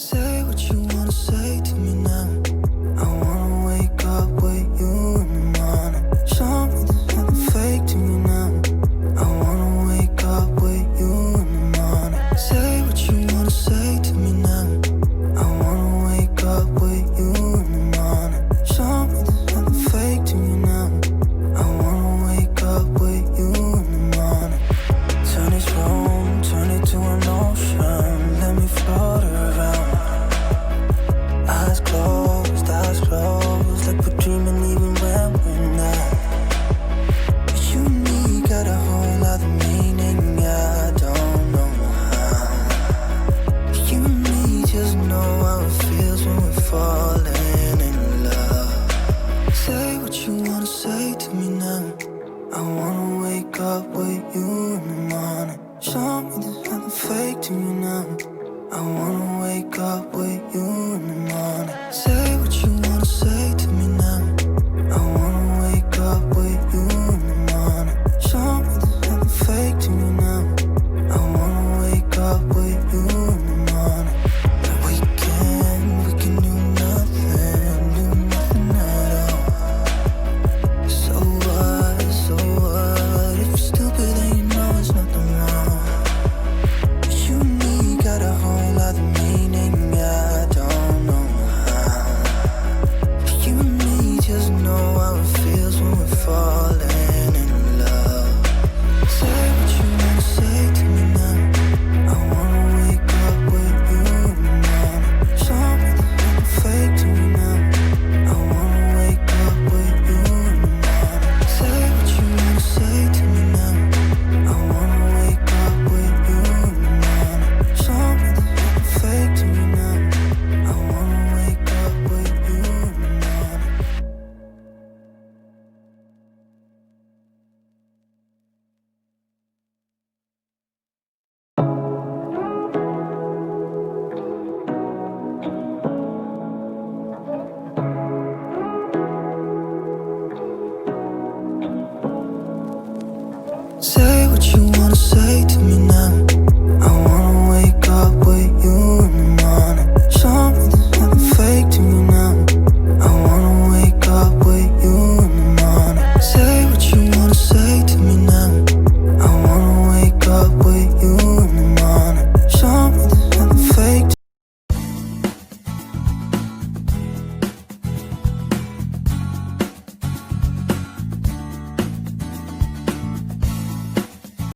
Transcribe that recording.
Say what you wanna say to me now. I wanna wake up with you in the morning. Show me there's nothing fake to me now. I wanna wake up with you in the morning. Say what you wanna say to me now. I wanna wake up with you in the morning. Show me there's nothing fake to me now. I wanna wake up with you in the morning. Turn this room, turn it to an ocean. Let me float around. Eyes closed, like we're dreaming even when we're not. You and me got a whole other meaning, I don't know how. You and me just know how it feels when we're falling in love. Say what you wanna say to me now. I wanna wake up with you in the morning. Show me there's nothing fake to me now. I wanna wake up with you in the morning. Say what you wanna say to me now. I wanna wake up with you in the morning. Show me there's nothing fake to me now. I wanna wake up with you in the morning. And we can do nothing at all. So what, if you're stupid then you know there's nothing wrong. You and me got a whole other meaning, I don't know how. You and me just know how it feels when we're falling in love. Say what you wanna say to me now. I wanna wake up with you in the morning. Show me there's nothing fake to me now. I wanna wake up with you in the morning. Say what you wanna say to me now. I wanna wake up with you in the morning. Show me there's nothing fake to me now. I wanna wake up with you in the morning. Say what you wanna say to me now.